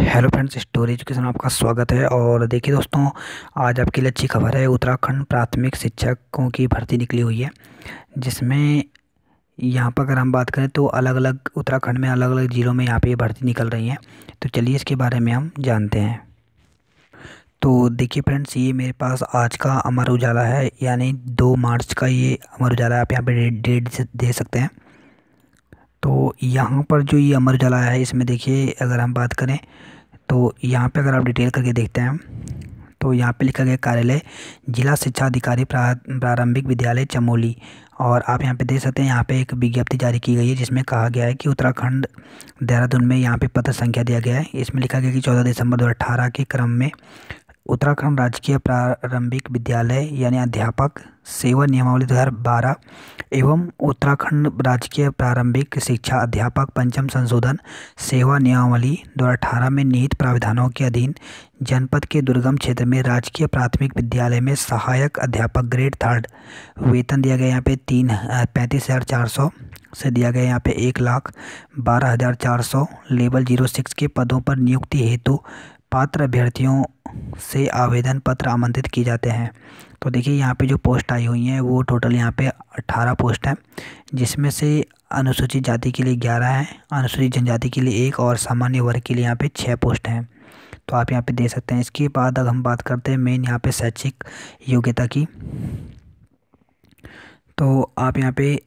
Hello friends, story education में आपका स्वागत है। और देखिए दोस्तों, आज आपके लिए अच्छी खबर है। उत्तराखंड प्राथमिक शिक्षकों की भर्ती निकली हुई है, जिसमें यहाँ पर अगर हम बात करें तो अलग अलग उत्तराखंड में अलग अलग ज़िलों में यहाँ पे ये भर्ती निकल रही है। तो चलिए इसके बारे में हम जानते हैं। तो देखिए फ्रेंड्स, ये मेरे पास आज का अमर उजाला है, यानी 2 मार्च का ये अमर उजाला है। आप यहाँ पे डेट दे सकते हैं। तो यहाँ पर जो ये अमर उजाला है, इसमें देखिए अगर हम बात करें तो यहाँ पे अगर आप डिटेल करके देखते हैं तो यहाँ पे लिखा गया कार्यालय जिला शिक्षा अधिकारी प्रारंभिक विद्यालय चमोली। और आप यहाँ पे देख सकते हैं, यहाँ पे एक विज्ञप्ति जारी की गई है जिसमें कहा गया है कि उत्तराखंड देहरादून में यहाँ पे पत्र संख्या दिया गया है। इसमें लिखा गया कि 14 दिसंबर 2018 के क्रम में उत्तराखंड राजकीय प्रारंभिक विद्यालय यानी अध्यापक सेवा नियमावली 2012 एवं उत्तराखंड राजकीय प्रारंभिक शिक्षा अध्यापक पंचम संशोधन सेवा नियमावली 2018 में निहित प्रावधानों के अधीन जनपद के दुर्गम क्षेत्र में राजकीय प्राथमिक विद्यालय में सहायक अध्यापक ग्रेड 3 वेतन दिया गया। यहाँ पे 35,400 से दिया गया। यहाँ पे 1,12,400 लेवल 06 के पदों पर नियुक्ति हेतु पात्र अभ्यर्थियों से आवेदन पत्र आमंत्रित किए जाते हैं। तो देखिए यहाँ पे जो पोस्ट आई हुई हैं वो टोटल यहाँ पे 18 पोस्ट हैं, जिसमें से अनुसूचित जाति के लिए 11 हैं, अनुसूचित जनजाति के लिए 1 और सामान्य वर्ग के लिए यहाँ पे 6 पोस्ट हैं। तो आप यहाँ पे दे सकते हैं। इसके बाद अगर हम बात करते हैं मेन यहाँ पे शैक्षिक योग्यता की, तो आप यहाँ पे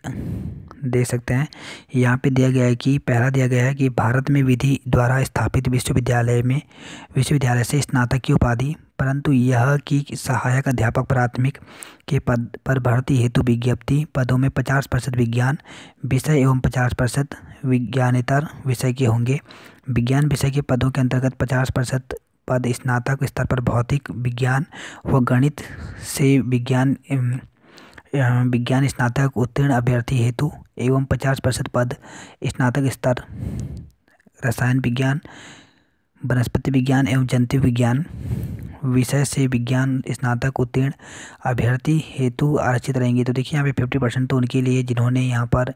देख सकते हैं। यहाँ पे दिया गया है कि पहला दिया गया है कि भारत में विधि द्वारा स्थापित विश्वविद्यालय से स्नातक की उपाधि, परंतु यह कि सहायक अध्यापक प्राथमिक के पद पर भर्ती हेतु विज्ञप्ति पदों में 50% विज्ञान विषय एवं 50% विज्ञानेतर विषय के होंगे। विज्ञान विषय के पदों के अंतर्गत 50% पद स्नातक स्तर पर भौतिक विज्ञान व गणित से विज्ञान स्नातक उत्तीर्ण अभ्यर्थी हेतु एवं 50% पद स्नातक स्तर रसायन विज्ञान, वनस्पति विज्ञान एवं जंतु विज्ञान विषय से विज्ञान स्नातक उत्तीर्ण अभ्यर्थी हेतु आरक्षित रहेंगे। तो देखिए यहाँ पे 50% तो उनके लिए जिन्होंने यहाँ पर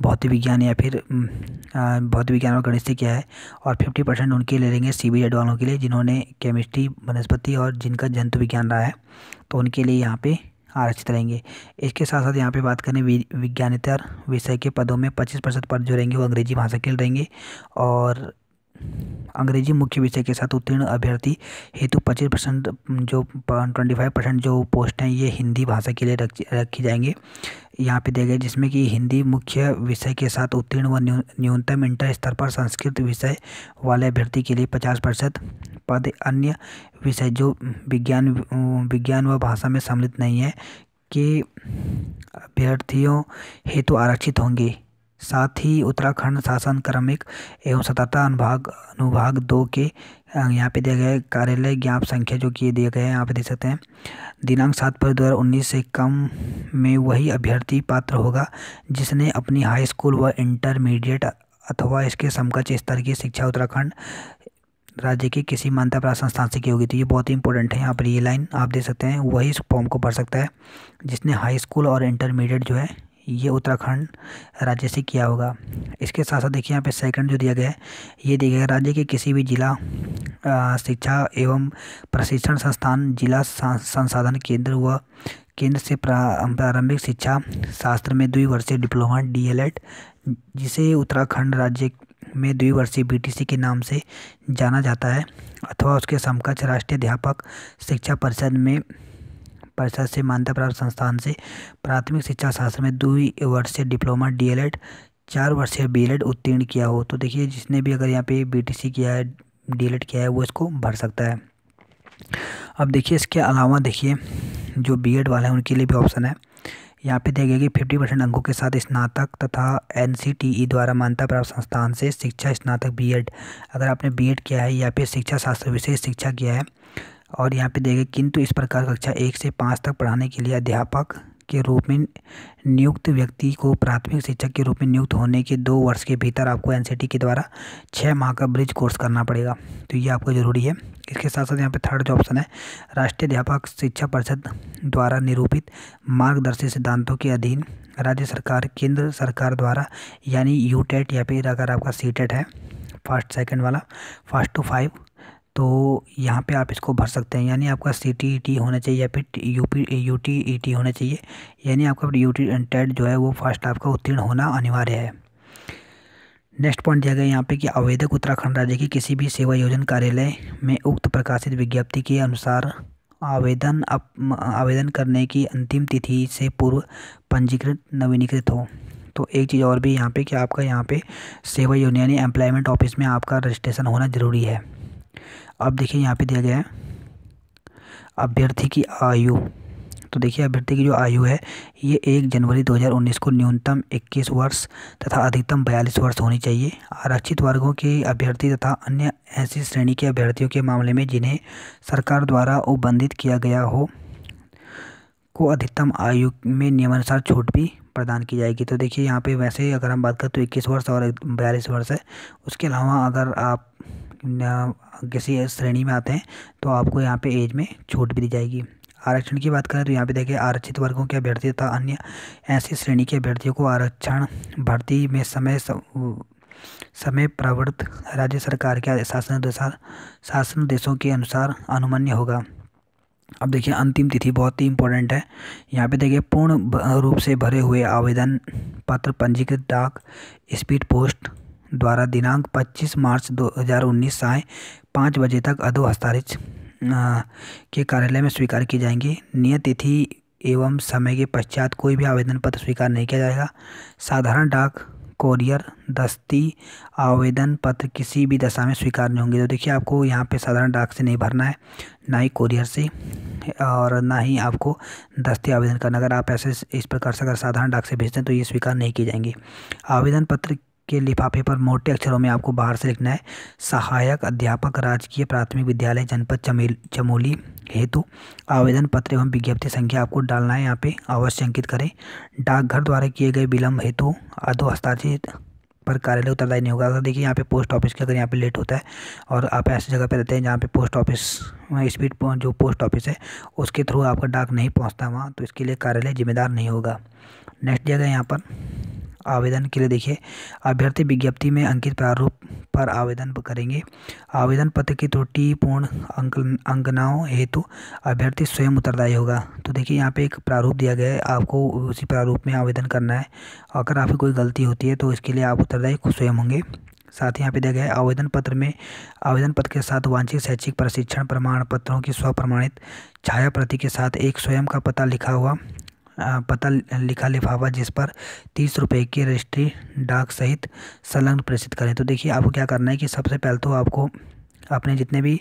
भौतिक विज्ञान या फिर भौतिक विज्ञान और गणित से किया है, और 50% उनके ले लेंगे CBED वालों के लिए जिन्होंने केमिस्ट्री, वनस्पति और जिनका जंतु विज्ञान रहा है, तो उनके लिए यहाँ पे आरक्षित रहेंगे। इसके साथ साथ यहाँ पे बात करें विज्ञानेतर विषय के पदों में 25% पद जो रहेंगे वो अंग्रेजी भाषा के लिए रहेंगे, और अंग्रेजी मुख्य विषय के साथ उत्तीर्ण अभ्यर्थी हेतु 25% जो 25% जो पोस्ट हैं ये हिंदी भाषा के लिए रखी जाएंगे। यहाँ पे दिया गया जिसमें कि हिंदी मुख्य विषय के साथ उत्तीर्ण व न्यूनतम इंटर स्तर पर संस्कृत विषय वाले अभ्यर्थी के लिए 50% पद अन्य विषय जो विज्ञान व भाषा में सम्मिलित नहीं है के अभ्यर्थियों हेतु आरक्षित होंगे। साथ ही उत्तराखंड शासन क्रमिक एवं सतर्कता अनुभाग 2 के यहाँ पे दिया गया है कार्यालय ज्ञाप संख्या जो कि दिए गए हैं, यहाँ पे देख सकते हैं। दिनांक 7 फरवरी 2019 से कम में वही अभ्यर्थी पात्र होगा जिसने अपनी हाई स्कूल व इंटरमीडिएट अथवा इसके समकक्ष स्तर की शिक्षा उत्तराखंड राज्य के किसी मान्यता प्राप्त संस्थान से की होगी। तो ये बहुत ही इंपॉर्टेंट है। यहाँ पर ये लाइन आप देख सकते हैं, वही इस फॉर्म को भर सकता है जिसने हाई स्कूल और इंटरमीडिएट जो है ये उत्तराखंड राज्य से किया होगा। इसके साथ साथ देखिए यहाँ पे सेकंड जो दिया गया है ये दिया गया राज्य के किसी भी जिला शिक्षा एवं प्रशिक्षण संस्थान, जिला संसाधन केंद्र व केंद्र से प्रारंभिक शिक्षा शास्त्र में 2 वर्षीय डिप्लोमा DLED, जिसे उत्तराखंड राज्य में 2 वर्षीय BTC के नाम से जाना जाता है, अथवा उसके समकक्ष राष्ट्रीय अध्यापक शिक्षा परिषद से मान्यता प्राप्त संस्थान से प्राथमिक शिक्षा शास्त्र में 2 वर्षीय डिप्लोमा DLED 4 वर्षीय BLED उत्तीर्ण किया हो। तो देखिए जिसने भी अगर यहाँ पे BTC किया है, DLED किया है, वो इसको भर सकता है। अब देखिए इसके अलावा देखिए जो BEd वाले हैं उनके लिए भी ऑप्शन है। यहाँ पे दिया गया कि 50% अंकों के साथ स्नातक तथा NCTE द्वारा मान्यता प्राप्त संस्थान से शिक्षा स्नातक BEd, अगर आपने BEd किया है या फिर शिक्षा शास्त्र विशेष शिक्षा किया है, और यहाँ पे देगा किंतु इस प्रकार कक्षा 1 से 5 तक पढ़ाने के लिए अध्यापक के रूप में नियुक्त व्यक्ति को प्राथमिक शिक्षक के रूप में नियुक्त होने के 2 वर्ष के भीतर आपको NCT के द्वारा 6 माह का ब्रिज कोर्स करना पड़ेगा। तो ये आपको ज़रूरी है। इसके साथ साथ यहाँ पे थर्ड जो ऑप्शन है, राष्ट्रीय अध्यापक शिक्षा परिषद द्वारा निरूपित मार्गदर्शी सिद्धांतों के अधीन राज्य सरकार केंद्र सरकार द्वारा यानी UTET या फिर अगर आपका CTET है फर्स्ट सेकंड वाला फर्स्ट टू 5 तो यहाँ पे आप इसको भर सकते हैं, यानी आपका CTET होना चाहिए या फिर UTET होना चाहिए, यानी आपका टेट जो है वो फर्स्ट आपका उत्तीर्ण होना अनिवार्य है। नेक्स्ट पॉइंट दिया गया यहाँ पे कि आवेदक उत्तराखंड राज्य की किसी भी सेवा योजना कार्यालय में उक्त प्रकाशित विज्ञप्ति के अनुसार आवेदन करने की अंतिम तिथि से पूर्व पंजीकृत नवीनीकृत हो। तो एक चीज़ और भी यहाँ पे कि आपका यहाँ पे सेवा योजना यानी एम्प्लॉयमेंट ऑफिस में आपका रजिस्ट्रेशन होना ज़रूरी है। अब देखिए यहाँ पे दिया गया है अभ्यर्थी की आयु। तो देखिए अभ्यर्थी की जो आयु है ये 1 जनवरी 2019 को न्यूनतम 21 वर्ष तथा अधिकतम 42 वर्ष होनी चाहिए। आरक्षित वर्गों के अभ्यर्थी तथा अन्य ऐसी श्रेणी के अभ्यर्थियों के मामले में जिन्हें सरकार द्वारा उबंधित किया गया हो को अधिकतम आयु में नियमानुसार छूट भी प्रदान की जाएगी। तो देखिए यहाँ पे वैसे अगर हम बात करें तो 21 वर्ष और 42 वर्ष है। उसके अलावा अगर आप किसी श्रेणी में आते हैं तो आपको यहाँ पे एज में छूट भी दी जाएगी। आरक्षण की बात करें तो यहाँ पे देखिए आरक्षित वर्गों के अभ्यर्थी तथा अन्य ऐसी श्रेणी के अभ्यर्थियों को आरक्षण भर्ती में समय प्रवृत्त राज्य सरकार के शासनादेशों के अनुसार अनुमन्य होगा। अब देखिए अंतिम तिथि बहुत ही इम्पोर्टेंट है। यहाँ पे देखिए पूर्ण रूप से भरे हुए आवेदन पत्र पंजीकृत डाक स्पीड पोस्ट द्वारा दिनांक 25 मार्च 2019 साय 5 बजे तक अधो हस्ताक्षरित के कार्यालय में स्वीकार की जाएंगी। नियत तिथि एवं समय के पश्चात कोई भी आवेदन पत्र स्वीकार नहीं किया जाएगा। साधारण डाक कोरियर दस्ती आवेदन पत्र किसी भी दशा में स्वीकार नहीं होंगे। तो देखिए आपको यहाँ पे साधारण डाक से नहीं भरना है, ना ही कोरियर से, और ना ही आपको दस्ती आवेदन करना। अगर आप ऐसे इस प्रकार से अगर साधारण डाक से भेजते हैं तो ये स्वीकार नहीं की जाएंगी। आवेदन पत्र के लिफाफे पर मोटे अक्षरों में आपको बाहर से लिखना है सहायक अध्यापक राजकीय प्राथमिक विद्यालय जनपद चमोली हेतु आवेदन पत्र एवं विज्ञप्ति संख्या आपको डालना है। यहाँ पे अवश्य अंकित करें। डाकघर द्वारा किए गए विलम्ब हेतु अधो हस्ताक्षरित पर कार्यालय उत्तरदायी नहीं होगा। अगर देखिए यहाँ पे पोस्ट ऑफिस के अगर यहाँ पे लेट होता है और आप ऐसी जगह पे रहते हैं जहाँ पे पोस्ट ऑफिस स्पीड जो पोस्ट ऑफिस है उसके थ्रू आपका डाक नहीं पहुँचता वहाँ, तो इसके लिए कार्यालय जिम्मेदार नहीं होगा। नेक्स्ट दिया गया यहाँ पर आवेदन के लिए देखिए अभ्यर्थी विज्ञप्ति में अंकित प्रारूप पर आवेदन करेंगे। आवेदन पत्र की त्रुटिपूर्ण अंकनाओं हेतु अभ्यर्थी स्वयं उत्तरदायी होगा। तो देखिए यहाँ पे एक प्रारूप दिया गया है, आपको उसी प्रारूप में आवेदन करना है। अगर आपकी कोई गलती होती है तो इसके लिए आप उत्तरदायी खुद स्वयं होंगे। साथ ही यहाँ पे दिया गया है आवेदन पत्र के साथ वांछित शैक्षिक प्रशिक्षण प्रमाण पत्रों की स्वप्रमाणित छाया प्रति के साथ एक स्वयं का पता लिखा लिफाफा जिस पर 30 रुपये की रजिस्ट्री डाक सहित संलग्न प्रेषित करें। तो देखिए आपको क्या करना है कि सबसे पहले तो आपको अपने जितने भी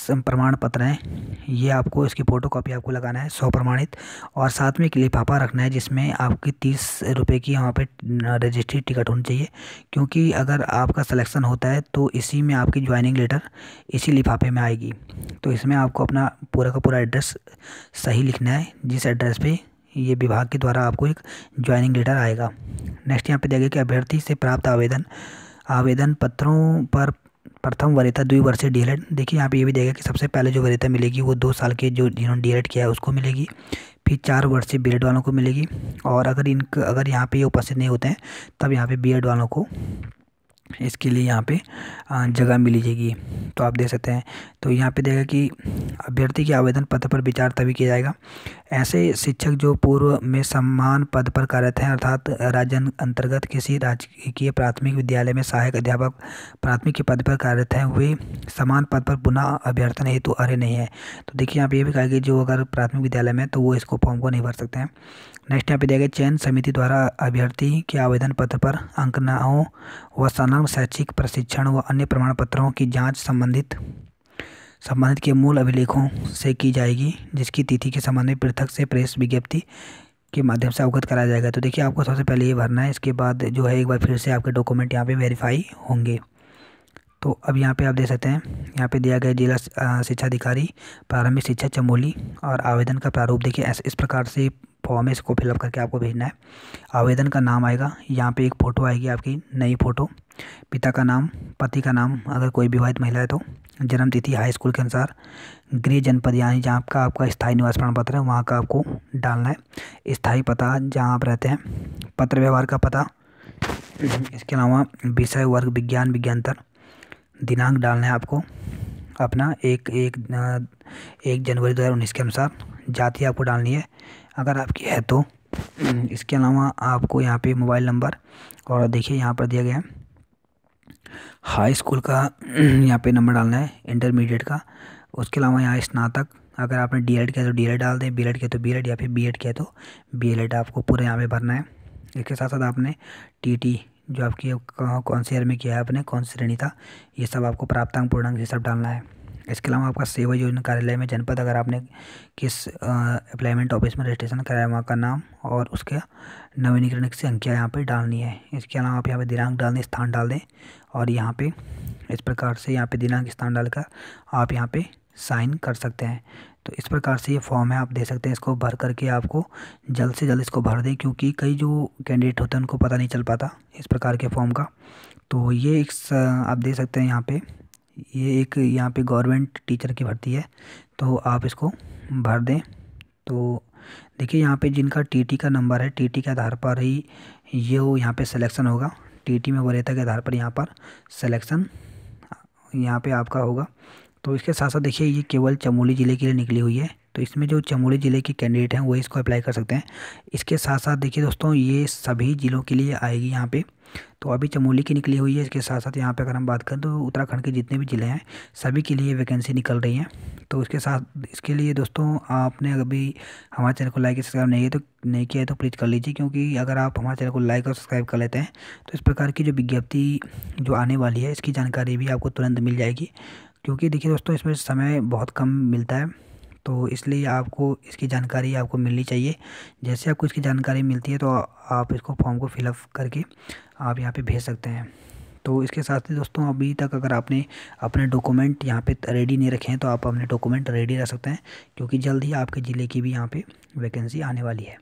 प्रमाण पत्र हैं ये आपको इसकी फ़ोटोकॉपी आपको लगाना है स्वप्रमाणित, और साथ में एक लिफाफा रखना है जिसमें आपकी 30 रुपये की वहाँ पे रजिस्ट्री टिकट होनी चाहिए। क्योंकि अगर आपका सिलेक्शन होता है तो इसी में आपकी ज्वाइनिंग लेटर इसी लिफाफे में आएगी। तो इसमें आपको अपना पूरा का पूरा एड्रेस सही लिखना है, जिस एड्रेस पे ये विभाग के द्वारा आपको एक ज्वाइनिंग लेटर आएगा। नेक्स्ट यहाँ पे दिया गया कि अभ्यर्थी से प्राप्त आवेदन पत्रों पर प्रथम वरीयता द्विवर्षीय डीएलएड। देखिए यहाँ पे ये भी देगा कि सबसे पहले जो वरीयता मिलेगी वो 2 साल के जिन्होंने डीएलएड किया है उसको मिलेगी, फिर 4 वर्षीय बीएड वालों को मिलेगी, और अगर यहाँ पे ये उपस्थित नहीं होते हैं तब यहाँ पे बीएड वालों को इसके लिए यहाँ पे जगह मिली जाएगी। तो आप देख सकते हैं। तो यहाँ पे देगा कि अभ्यर्थी के आवेदन पत्र पर विचार तभी किया जाएगा ऐसे शिक्षक जो पूर्व में समान पद पर कार्यरत हैं, अर्थात राज्य अंतर्गत किसी राजकीय प्राथमिक विद्यालय में सहायक अध्यापक प्राथमिक के पद पर कार्यरत हैं, वे समान पद पर पुनः अभ्यर्थन हेतु अर्ह नहीं है। तो देखिए यहाँ पे ये भी कहा कि जो अगर प्राथमिक विद्यालय में तो वो इसको फॉर्म को नहीं भर सकते हैं। नेक्स्ट यहाँ पे दिया गया चयन समिति द्वारा अभ्यर्थी के आवेदन पत्र पर अंकनाओं व संलग्न शैक्षिक प्रशिक्षण व अन्य प्रमाण पत्रों की जांच संबंधित के मूल अभिलेखों से की जाएगी, जिसकी तिथि के संबंध में पृथक से प्रेस विज्ञप्ति के माध्यम से अवगत कराया जाएगा। तो देखिए आपको सबसे पहले ये भरना है, इसके बाद जो है एक बार फिर से आपके डॉक्यूमेंट यहाँ पे वेरीफाई होंगे। तो अब यहाँ पे आप देख सकते हैं यहाँ पे दिया गया जिला शिक्षा अधिकारी प्रारंभिक शिक्षा चमोली, और आवेदन का प्रारूप देखिए इस प्रकार से फॉर्म है, इसको फिलअप करके आपको भेजना है। आवेदन का नाम आएगा, यहाँ पे एक फ़ोटो आएगी आपकी नई फ़ोटो, पिता का नाम, पति का नाम अगर कोई विवाहित महिला है तो, जन्म तिथि हाई स्कूल के अनुसार, गृह जनपद यानी जहाँ का आपका स्थायी निवास प्रमाण पत्र है वहाँ का आपको डालना है, स्थायी पता जहाँ आप रहते हैं, पत्र व्यवहार का पता, इसके अलावा विषय वर्ग विज्ञान विज्ञानतर, दिनांक डालना है आपको, अपना एक 1 जनवरी 2019 के अनुसार जाति आपको डालनी है अगर आपकी है तो। इसके अलावा आपको यहाँ पे मोबाइल नंबर, और देखिए यहाँ पर दिया गया है हाई स्कूल का यहाँ पे नंबर डालना है, इंटरमीडिएट का। उसके अलावा यहाँ स्नातक, अगर आपने डीएलएड किया तो डीएलएड डाल दें, बीएलएड किया तो बीएलएड, या फिर बीएड किया तो बीएलएड आपको पूरा यहाँ पे भरना है। इसके साथ साथ आपने टीटी जो आपकी कौन से ईयर में किया है आपने, कौन सी श्रेणी था, ये सब आपको प्राप्तांक पूर्णांक ये सब डालना है। इसके अलावा आपका सेवा योजना कार्यालय में जनपद, अगर आपने किस एम्प्लॉयमेंट ऑफिस में रजिस्ट्रेशन कराया वहाँ का नाम और उसके नवीनीकरण की संख्या यहाँ पे डालनी है। इसके अलावा आप यहाँ पे दिनांक डाल दें, स्थान डाल दें, और यहाँ पे इस प्रकार से यहाँ पे दिनांक स्थान डालकर आप यहाँ पे साइन कर सकते हैं। तो इस प्रकार से ये फॉर्म है, आप दे सकते हैं। इसको भर करके आपको जल्द से जल्द इसको भर दें, क्योंकि कई जो कैंडिडेट होते हैं उनको पता नहीं चल पाता इस प्रकार के फॉर्म का। तो ये एक आप दे सकते हैं यहाँ पे, ये एक यहाँ पे गवर्नमेंट टीचर की भर्ती है, तो आप इसको भर दें। तो देखिए यहाँ पे जिनका टीटी का नंबर है, टीटी के आधार पर ही ये वो यहाँ पे सिलेक्शन होगा। टीटी में वरीयता के आधार पर यहाँ पर सिलेक्शन यहाँ पे आपका होगा। तो इसके साथ साथ देखिए ये केवल चमोली ज़िले के लिए निकली हुई है, तो इसमें जो चमोली ज़िले के कैंडिडेट हैं वही इसको अप्लाई कर सकते हैं। इसके साथ साथ देखिए दोस्तों ये सभी ज़िलों के लिए आएगी यहाँ पे। तो अभी चमोली की निकली हुई है, इसके साथ साथ यहाँ पे अगर हम बात करें तो उत्तराखंड के जितने भी ज़िले हैं सभी के लिए वैकेंसी निकल रही हैं। तो इसके साथ इसके लिए दोस्तों आपने अभी हमारे चैनल को लाइक सब्सक्राइब नहीं किया है तो प्लीज़ कर लीजिए, क्योंकि अगर आप हमारे चैनल को लाइक और सब्सक्राइब कर लेते हैं तो इस प्रकार की जो विज्ञप्ति जो आने वाली है इसकी जानकारी भी आपको तुरंत मिल जाएगी। क्योंकि देखिए दोस्तों इसमें समय बहुत कम मिलता है, तो इसलिए आपको इसकी जानकारी आपको मिलनी चाहिए। जैसे आपको इसकी जानकारी मिलती है तो आप इसको फॉर्म को फिलअप करके आप यहाँ पे भेज सकते हैं। तो इसके साथ ही दोस्तों अभी तक अगर आपने अपने डॉक्यूमेंट यहाँ पे रेडी नहीं रखे हैं तो आप अपने डॉक्यूमेंट रेडी रख सकते हैं, क्योंकि जल्द ही आपके ज़िले की भी यहाँ पे वैकेंसी आने वाली है।